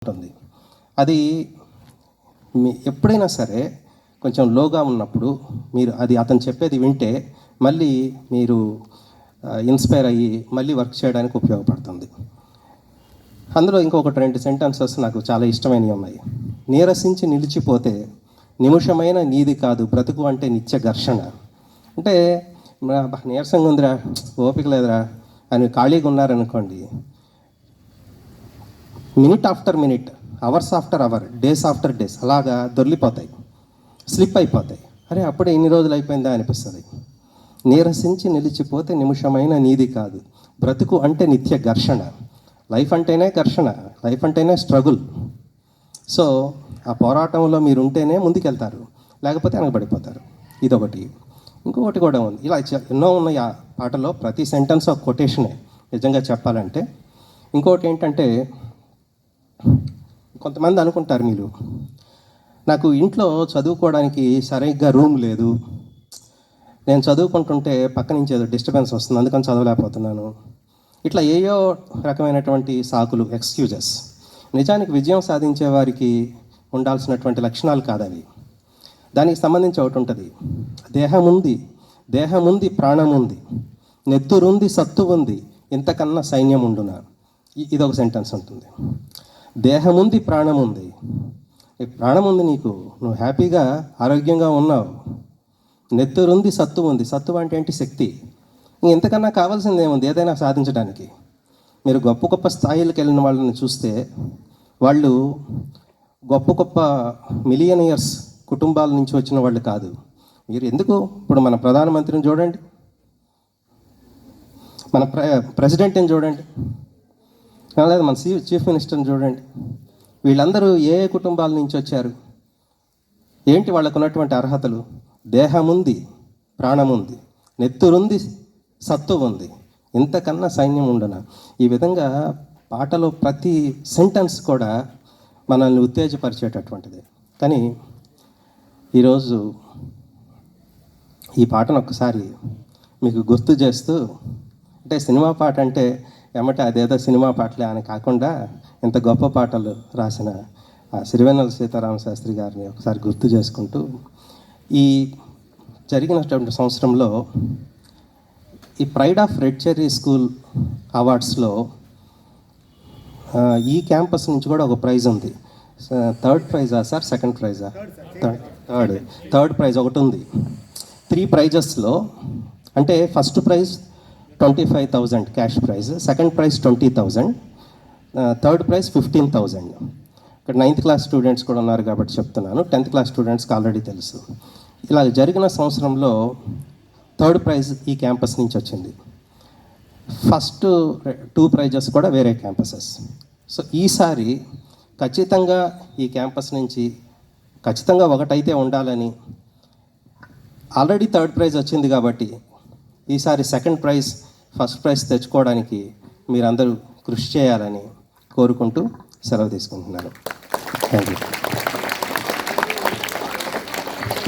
ఉంటుంది. అది ఎప్పుడైనా సరే కొంచెం లోగా ఉన్నప్పుడు మీరు అది అతను చెప్పేది వింటే మళ్ళీ మీరు ఇన్స్పైర్ అయ్యి మళ్ళీ వర్క్ చేయడానికి ఉపయోగపడుతుంది. అందులో ఇంకొకటి 2 సెంటెన్సెస్ నాకు చాలా ఇష్టమైనవి ఉన్నాయి. నీరసించి నిలిచిపోతే నిమిషమైన నీది కాదు బ్రతుకు అంటే నిత్య ఘర్షణ. అంటే నీరసంగా ఉందిరా, ఓపిక లేదురా అని ఖాళీగా ఉన్నారనుకోండి, minute after minute, hours after our, days after days అలాగా దొర్లిపోతాయి, స్లిప్ అయిపోతాయి. అరే అప్పుడే ఇన్ని రోజులు అయిపోయిందా అనిపిస్తుంది. నీరసించి నిలిచిపోతే నిమిషమైన నీది కాదు బ్రతుకు అంటే నిత్య ఘర్షణ. లైఫ్ అంటేనే ఘర్షణ, లైఫ్ అంటేనే స్ట్రగుల్. సో ఆ పోరాటంలో మీరు ఉంటేనే ముందుకెళ్తారు, లేకపోతే వెనకబడిపోతారు. ఇదొకటి. ఇంకొకటి కూడా ఉంది. ఇలా ఎన్నో ఉన్నాయి ఆ పాటలో. ప్రతి సెంటెన్స్ ఒక కొటేషనే నిజంగా చెప్పాలంటే. ఇంకోటి ఏంటంటే, కొంతమంది అనుకుంటారు, మీరు నాకు ఇంట్లో చదువుకోవడానికి సరిగ్గా రూమ్ లేదు, నేను చదువుకుంటుంటే పక్క నుంచి ఏదో డిస్టర్బెన్స్ వస్తుంది, అందుకని చదవలేకపోతున్నాను, ఇట్లా ఏయో రకమైనటువంటి సాకులు, ఎక్స్క్యూజెస్. నిజానికి విజయం సాధించే వారికి ఉండాల్సినటువంటి లక్షణాలు కాదవి. దానికి సంబంధించి ఒకటి ఉంటుంది. దేహం ఉంది ప్రాణం ఉంది, నెత్తురుంది సత్తు ఉంది, ఇంతకన్నా సైన్యం ఉండునా. ఇదొక సెంటెన్స్ ఉంటుంది. దేహం ఉంది ప్రాణం ఉంది. ప్రాణం ఉంది నీకు, నువ్వు హ్యాపీగా ఆరోగ్యంగా ఉన్నావు. నెత్తురుంది సత్తు ఉంది. సత్తు అంటే ఏంటి? శక్తి. ఇంతకన్నా కావాల్సింది ఏముంది ఏదైనా సాధించడానికి? మీరు గొప్ప గొప్ప స్థాయిలకు వెళ్ళిన వాళ్ళని చూస్తే వాళ్ళు గొప్ప గొప్ప మిలియనియర్స్ కుటుంబాల నుంచి వచ్చిన వాళ్ళు కాదు. మీరు ఎందుకు ఇప్పుడు మన ప్రధానమంత్రిని చూడండి, మన ప్రెసిడెంట్ని చూడండి, లేదా మన చీఫ్ మినిస్టర్ని చూడండి. వీళ్ళందరూ ఏ కుటుంబాల నుంచి వచ్చారు? ఏంటి వాళ్ళకు ఉన్నటువంటి అర్హతలు? దేహం ఉంది, ప్రాణం ఉంది, నెత్తురుంది, సత్తు ఉంది, ఇంతకన్నా సైన్యం ఉండన. ఈ విధంగా పాటలో ప్రతి సెంటెన్స్ కూడా మనల్ని ఉత్తేజపరిచేటటువంటిది. కానీ ఈరోజు ఈ పాటను ఒక్కసారి మీకు గుర్తు చేస్తూ, అంటే సినిమా పాట అంటే ఏమంటే అదేదో సినిమా పాటలే అని కాకుండా ఇంత గొప్ప పాటలు రాసిన సిరివెన్నెల సీతారామ శాస్త్రి గారిని ఒకసారి గుర్తు చేసుకుంటూ, ఈ జరిగినటువంటి సంవత్సరంలో ఈ pride of red cherry school అవార్డ్స్లో ఈ క్యాంపస్ నుంచి కూడా ఒక ప్రైజ్ ఉంది. థర్డ్ ప్రైజా సార్, సెకండ్ ప్రైజా? థర్డ్ ప్రైజ్ ఒకటి ఉంది. 3 ప్రైజెస్లో, అంటే first prize 25,000 cash prize, second prize 20,000, third prize 15,000. ఇక్కడ 9th క్లాస్ స్టూడెంట్స్ కూడా ఉన్నారు కాబట్టి చెప్తున్నాను. 10th క్లాస్ స్టూడెంట్స్కి ఆల్రెడీ తెలుసు. ఇలా జరిగిన సంవత్సరంలో థర్డ్ ప్రైజ్ ఈ క్యాంపస్ నుంచి వచ్చింది. ఫస్ట్ 2 ప్రైజెస్ కూడా వేరే క్యాంపసెస్. సో ఈసారి ఖచ్చితంగా ఈ క్యాంపస్ నుంచి ఖచ్చితంగా ఒకటైతే ఉండాలని, ఆల్రెడీ థర్డ్ ప్రైజ్ వచ్చింది కాబట్టి ఈసారి సెకండ్ ప్రైజ్, ఫస్ట్ ప్రైజ్ తెచ్చుకోవడానికి మీరందరూ కృషి చేయాలని కోరుకుంటూ సెలవు తీసుకుంటున్నాను. Thank you.